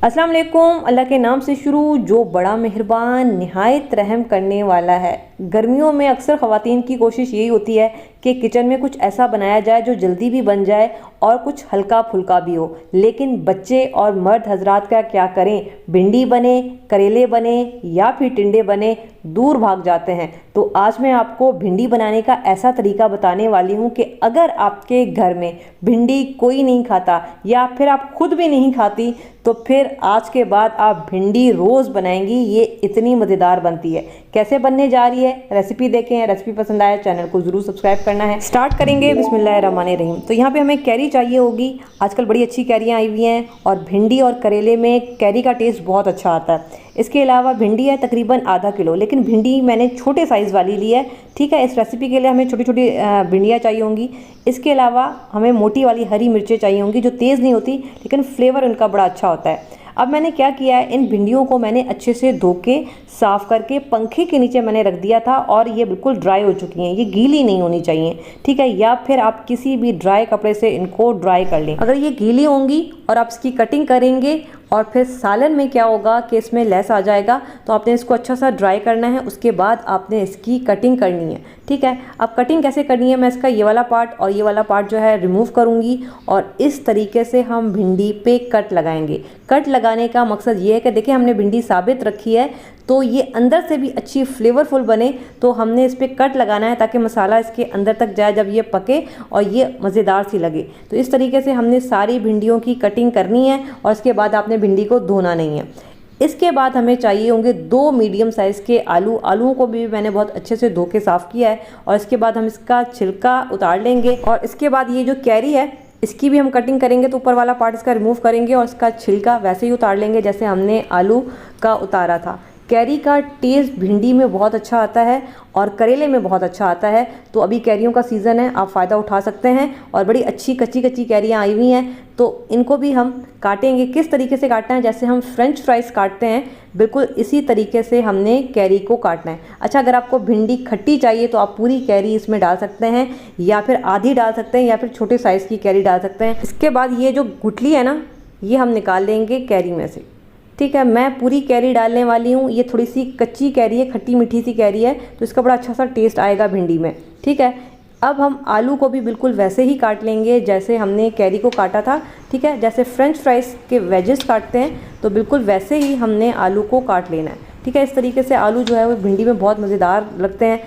अस्सलाम वालेकुम। अल्लाह के नाम से शुरू, जो बड़ा मेहरबान निहायत रहम करने वाला है। गर्मियों में अक्सर ख़वातीन की कोशिश यही होती है कि किचन में कुछ ऐसा बनाया जाए जो जल्दी भी बन जाए और कुछ हल्का फुल्का भी हो। लेकिन बच्चे और मर्द हजरात का क्या करें, भिंडी बने, करेले बने या फिर टिंडे बने, दूर भाग जाते हैं। तो आज मैं आपको भिंडी बनाने का ऐसा तरीका बताने वाली हूँ कि अगर आपके घर में भिंडी कोई नहीं खाता या फिर आप खुद भी नहीं खाती तो फिर आज के बाद आप भिंडी रोज़ बनाएंगी। ये इतनी मज़ेदार बनती है। कैसे बनने जा रही है रेसिपी देखें। रेसिपी पसंद आए चैनल को ज़रूर सब्सक्राइब करना है। स्टार्ट करेंगे बिस्मिल्लाहिर्रहमानिर्रहीम। तो यहाँ पे हमें कैरी चाहिए होगी। आजकल बड़ी अच्छी कैरियाँ आई हुई हैं और भिंडी और करेले में कैरी का टेस्ट बहुत अच्छा आता है। इसके अलावा भिंडी है तकरीबन आधा किलो, लेकिन भिंडी मैंने छोटे साइज़ वाली ली है। ठीक है, इस रेसिपी के लिए हमें छोटी छोटी भिंडियाँ चाहिए होंगी। इसके अलावा हमें मोटी वाली हरी मिर्चें चाहिए होंगी जो तेज़ नहीं होती लेकिन फ्लेवर उनका बड़ा अच्छा होता है। अब मैंने क्या किया है, इन भिंडियों को मैंने अच्छे से धो के साफ़ करके पंखे के नीचे मैंने रख दिया था और ये बिल्कुल ड्राई हो चुकी हैं। ये गीली नहीं होनी चाहिए, ठीक है, या फिर आप किसी भी ड्राई कपड़े से इनको ड्राई कर लें। अगर ये गीली होंगी और आप इसकी कटिंग करेंगे और फिर सालन में क्या होगा कि इसमें लेस आ जाएगा, तो आपने इसको अच्छा सा ड्राई करना है। उसके बाद आपने इसकी कटिंग करनी है। ठीक है, अब कटिंग कैसे करनी है, मैं इसका ये वाला पार्ट और ये वाला पार्ट जो है रिमूव करूँगी और इस तरीके से हम भिंडी पे कट लगाएंगे। कट लगाने का मकसद ये है कि देखिए हमने भिंडी साबित रखी है तो ये अंदर से भी अच्छी फ्लेवरफुल बने, तो हमने इस पर कट लगाना है ताकि मसाला इसके अंदर तक जाए जब ये पके और ये मज़ेदार सी लगे। तो इस तरीके से हमने सारी भिंडियों की कटिंग करनी है और इसके बाद आपने भिंडी को धोना नहीं है। इसके बाद हमें चाहिए होंगे 2 मीडियम साइज़ के आलू। आलूओं को भी मैंने बहुत अच्छे से धो के साफ़ किया है और इसके बाद हम इसका छिलका उतार लेंगे और इसके बाद ये जो कैरी है इसकी भी हम कटिंग करेंगे। तो ऊपर वाला पार्ट इसका रिमूव करेंगे और इसका छिलका वैसे ही उतार लेंगे जैसे हमने आलू का उतारा था। कैरी का टेस्ट भिंडी में बहुत अच्छा आता है और करेले में बहुत अच्छा आता है। तो अभी कैरियों का सीज़न है, आप फ़ायदा उठा सकते हैं और बड़ी अच्छी कच्ची कच्ची कैरियाँ आई हुई हैं तो इनको भी हम काटेंगे। किस तरीके से काटना है, जैसे हम फ्रेंच फ्राइज़ काटते हैं बिल्कुल इसी तरीके से हमने कैरी को काटना है। अच्छा, अगर आपको भिंडी खट्टी चाहिए तो आप पूरी कैरी इसमें डाल सकते हैं या फिर आधी डाल सकते हैं या फिर छोटे साइज़ की कैरी डाल सकते हैं। इसके बाद ये जो गुठली है ना, ये हम निकाल लेंगे कैरी में से। ठीक है, मैं पूरी कैरी डालने वाली हूँ। ये थोड़ी सी कच्ची कैरी है, खट्टी मीठी सी कैरी है, तो इसका बड़ा अच्छा सा टेस्ट आएगा भिंडी में। ठीक है, अब हम आलू को भी बिल्कुल वैसे ही काट लेंगे जैसे हमने कैरी को काटा था। ठीक है, जैसे फ्रेंच फ्राइज़ के वेजेस काटते हैं तो बिल्कुल वैसे ही हमने आलू को काट लेना है। ठीक है, इस तरीके से आलू जो है वो भिंडी में बहुत मज़ेदार लगते हैं।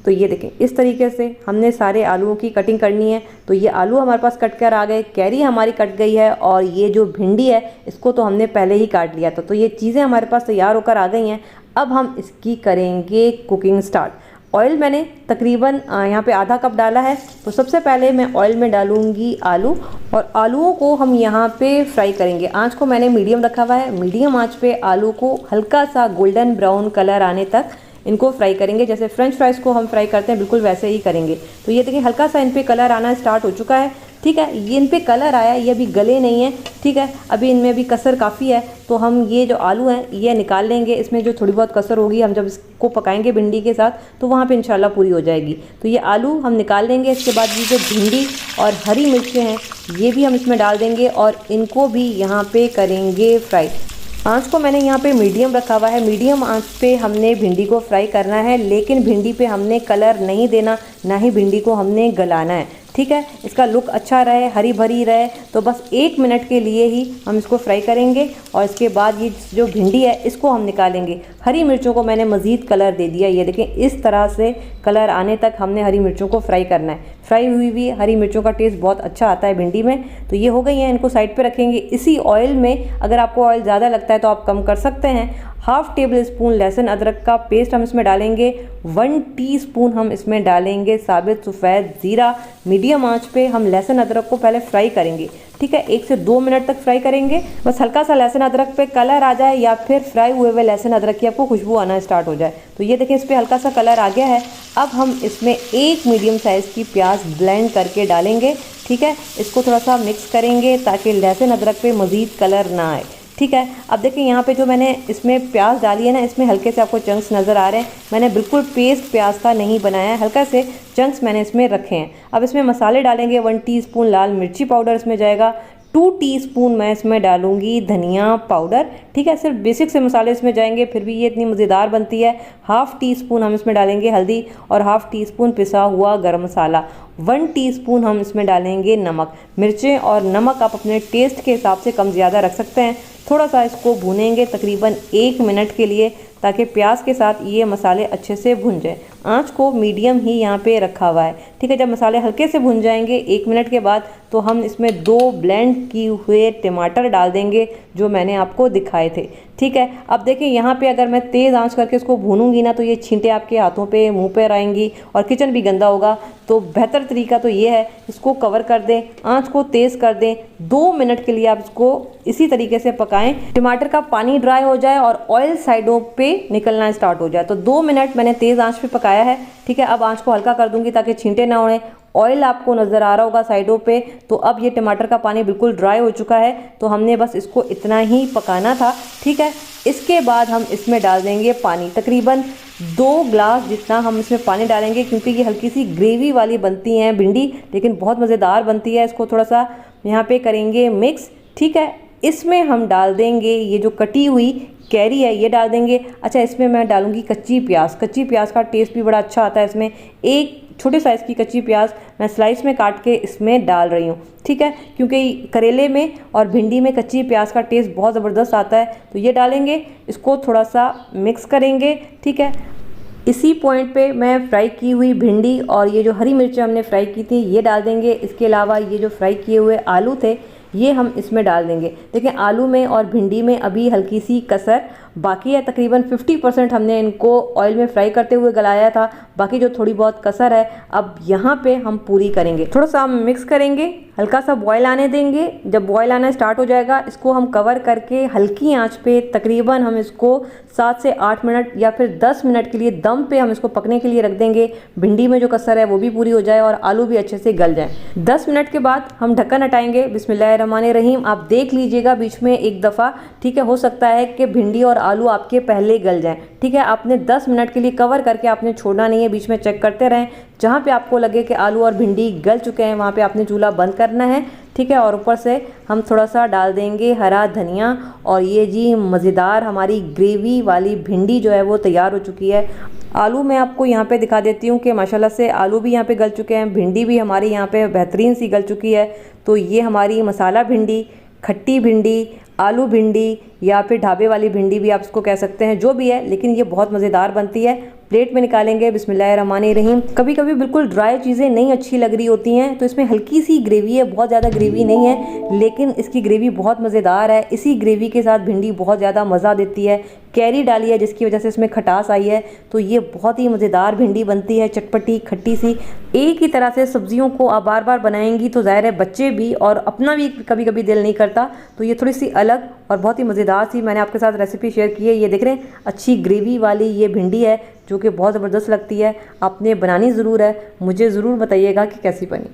तो ये देखें, इस तरीके से हमने सारे आलूओं की कटिंग करनी है। तो ये आलू हमारे पास कट कर आ गए, कैरी हमारी कट गई है और ये जो भिंडी है इसको तो हमने पहले ही काट लिया था। तो ये चीज़ें हमारे पास तैयार होकर आ गई हैं। अब हम इसकी करेंगे कुकिंग स्टार्ट। ऑयल मैंने तकरीबन यहाँ पे आधा कप डाला है। तो सबसे पहले मैं ऑयल में डालूँगी आलू और आलूओं को हम यहाँ पे फ्राई करेंगे। आँच को मैंने मीडियम रखा हुआ है। मीडियम आँच पे आलू को हल्का सा गोल्डन ब्राउन कलर आने तक इनको फ्राई करेंगे। जैसे फ्रेंच फ्राइज़ को हम फ्राई करते हैं बिल्कुल वैसे ही करेंगे। तो ये देखिए हल्का सा इन पे कलर आना स्टार्ट हो चुका है। ठीक है, ये इन पे कलर आया, ये अभी गले नहीं है। ठीक है, अभी इनमें भी कसर काफ़ी है तो हम ये जो आलू हैं ये निकाल लेंगे। इसमें जो थोड़ी बहुत कसर होगी हम जब इसको पकाएंगे भिंडी के साथ तो वहाँ पे इंशाल्लाह पूरी हो जाएगी। तो ये आलू हम निकाल लेंगे। इसके बाद ये जो भिंडी और हरी मिर्चें हैं ये भी हम इसमें डाल देंगे और इनको भी यहाँ पे करेंगे फ्राई। आँच को मैंने यहाँ पे मीडियम रखा हुआ है। मीडियम आँच पे हमने भिंडी को फ्राई करना है, लेकिन भिंडी पे हमने कलर नहीं देना, ना ही भिंडी को हमने गलाना है। ठीक है, इसका लुक अच्छा रहे, हरी भरी रहे, तो बस 1 मिनट के लिए ही हम इसको फ्राई करेंगे और इसके बाद ये जो भिंडी है इसको हम निकालेंगे। हरी मिर्चों को मैंने मज़ीद कलर दे दिया। ये देखें, इस तरह से कलर आने तक हमने हरी मिर्चों को फ्राई करना है। फ्राई हुई हुई हरी मिर्चों का टेस्ट बहुत अच्छा आता है भिंडी में। तो ये हो गई हैं, इनको साइड पे रखेंगे। इसी ऑयल में अगर आपको ऑयल ज़्यादा लगता है तो आप कम कर सकते हैं। 1/2 टेबल स्पून लहसुन अदरक का पेस्ट हम इसमें डालेंगे। 1 टीस्पून हम इसमें डालेंगे साबित सफ़ेद ज़ीरा। मीडियम आंच पे हम लहसुन अदरक को पहले फ्राई करेंगे। ठीक है, 1 से 2 मिनट तक फ्राई करेंगे। बस हल्का सा लहसुन अदरक पे कलर आ जाए या फिर फ्राई हुए लहसुन अदरक की आपको खुशबू आना स्टार्ट हो जाए। तो ये देखिए, इस पर हल्का सा कलर आ गया है। अब हम इसमें 1 मीडियम साइज़ की प्याज ब्लेंड करके डालेंगे। ठीक है, इसको थोड़ा सा मिक्स करेंगे ताकि लहसुन अदरक पे मज़ीद कलर ना आए। ठीक है, अब देखिए यहाँ पे जो मैंने इसमें प्याज डाली है ना, इसमें हल्के से आपको चंक्स नज़र आ रहे हैं। मैंने बिल्कुल पेस्ट प्याज का नहीं बनाया है, हल्का से चंक्स मैंने इसमें रखे हैं। अब इसमें मसाले डालेंगे। 1 टीस्पून लाल मिर्ची पाउडर इसमें जाएगा, 2 टीस्पून मैं इसमें डालूंगी धनिया पाउडर। ठीक है, सिर्फ बेसिक से मसाले इसमें जाएंगे, फिर भी ये इतनी मज़ेदार बनती है। 1/2 टीस्पून हम इसमें डालेंगे हल्दी और 1/2 टीस्पून पिसा हुआ गरम मसाला। 1 टीस्पून हम इसमें डालेंगे नमक। मिर्चें और नमक आप अपने टेस्ट के हिसाब से कम ज़्यादा रख सकते हैं। थोड़ा सा इसको भूनेंगे तकरीबन 1 मिनट के लिए, ताकि प्याज के साथ ये मसाले अच्छे से भुन जाए। आँच को मीडियम ही यहाँ पे रखा हुआ है। ठीक है, जब मसाले हल्के से भुन जाएंगे 1 मिनट के बाद, तो हम इसमें 2 ब्लेंड किए हुए टमाटर डाल देंगे जो मैंने आपको दिखाए थे। ठीक है, अब देखिए यहाँ पे अगर मैं तेज़ आंच करके इसको भूनूंगी ना, तो ये छींटे आपके हाथों पे मुंह पे आएंगी और किचन भी गंदा होगा। तो बेहतर तरीका तो ये है, इसको कवर कर दें, आंच को तेज़ कर दें, 2 मिनट के लिए आप इसको इसी तरीके से पकाएं। टमाटर का पानी ड्राई हो जाए और ऑयल साइडों पे निकलना स्टार्ट हो जाए। तो 2 मिनट मैंने तेज़ आंच पे पकाया है। ठीक है, अब आंच को हल्का कर दूंगी ताकि छींटे ना उड़ें। ऑयल आपको नज़र आ रहा होगा साइडों पे। तो अब ये टमाटर का पानी बिल्कुल ड्राई हो चुका है, तो हमने बस इसको इतना ही पकाना था। ठीक है, इसके बाद हम इसमें डाल देंगे पानी, तकरीबन 2 ग्लास जितना हम इसमें पानी डालेंगे, क्योंकि ये हल्की सी ग्रेवी वाली बनती हैं भिंडी, लेकिन बहुत मज़ेदार बनती है। इसको थोड़ा सा यहाँ पे करेंगे मिक्स। ठीक है, इसमें हम डाल देंगे ये जो कटी हुई कैरी है, ये डाल देंगे। अच्छा, इसमें मैं डालूंगी कच्ची प्याज। कच्ची प्याज का टेस्ट भी बड़ा अच्छा आता है इसमें। एक छोटे साइज़ की कच्ची प्याज मैं स्लाइस में काट के इसमें डाल रही हूँ। ठीक है, क्योंकि करेले में और भिंडी में कच्ची प्याज का टेस्ट बहुत ज़बरदस्त आता है, तो ये डालेंगे। इसको थोड़ा सा मिक्स करेंगे। ठीक है, इसी पॉइंट पे मैं फ्राई की हुई भिंडी और ये जो हरी मिर्चें हमने फ्राई की थी ये डाल देंगे। इसके अलावा ये जो फ्राई किए हुए आलू थे ये हम इसमें डाल देंगे। देखिए, आलू में और भिंडी में अभी हल्की सी कसर बाकी है। तकरीबन 50% हमने इनको ऑयल में फ्राई करते हुए गलाया था, बाकी जो थोड़ी बहुत कसर है अब यहाँ पे हम पूरी करेंगे। थोड़ा सा हम मिक्स करेंगे, हल्का सा बॉयल आने देंगे। जब बॉयल आना स्टार्ट हो जाएगा, इसको हम कवर करके हल्की आंच पे तकरीबन हम इसको 7 से 8 मिनट या फिर 10 मिनट के लिए दम पे हम इसको पकने के लिए रख देंगे। भिंडी में जो कसर है वो भी पूरी हो जाए और आलू भी अच्छे से गल जाए। 10 मिनट के बाद हम ढक्कन हटाएंगे। बिस्मिल्लाहिर्रहमानिर्रहीम। आप देख लीजिएगा बीच में एक दफ़ा। ठीक है, हो सकता है कि भिंडी और आलू आपके पहले गल जाएं। ठीक है, आपने 10 मिनट के लिए कवर करके आपने छोड़ना नहीं है, बीच में चेक करते रहें। जहाँ पे आपको लगे कि आलू और भिंडी गल चुके हैं वहाँ पे आपने चूल्हा बंद करना है। ठीक है, और ऊपर से हम थोड़ा सा डाल देंगे हरा धनिया। और ये जी मज़ेदार हमारी ग्रेवी वाली भिंडी जो है वो तैयार हो चुकी है। आलू मैं आपको यहाँ पे दिखा देती हूँ कि माशाल्लाह से आलू भी यहाँ पे गल चुके हैं, भिंडी भी हमारी यहाँ पे बेहतरीन सी गल चुकी है। तो ये हमारी मसाला भिंडी, खट्टी भिंडी, आलू भिंडी या फिर ढाबे वाली भिंडी भी आप इसको कह सकते हैं, जो भी है, लेकिन ये बहुत मज़ेदार बनती है। प्लेट में निकालेंगे। बिस्मिल्लाहिर्रहमानिर्रहीम। कभी कभी बिल्कुल ड्राई चीज़ें नहीं अच्छी लग रही होती हैं, तो इसमें हल्की सी ग्रेवी है, बहुत ज़्यादा ग्रेवी नहीं है, लेकिन इसकी ग्रेवी बहुत मज़ेदार है। इसी ग्रेवी के साथ भिंडी बहुत ज़्यादा मज़ा देती है। कैरी डाली है जिसकी वजह से इसमें खटास आई है, तो ये बहुत ही मज़ेदार भिंडी बनती है, चटपटी खट्टी सी। एक ही तरह से सब्जियों को आप बार बार बनाएंगी तो ज़ाहिर है बच्चे भी और अपना भी कभी कभी दिल नहीं करता। तो ये थोड़ी सी अलग और बहुत ही मज़ेदार सी मैंने आपके साथ रेसिपी शेयर की है। ये देख रहे हैं, अच्छी ग्रेवी वाली ये भिंडी है जो कि बहुत ज़बरदस्त लगती है। आपने बनानी ज़रूर है, मुझे ज़रूर बताइएगा कि कैसी बनी।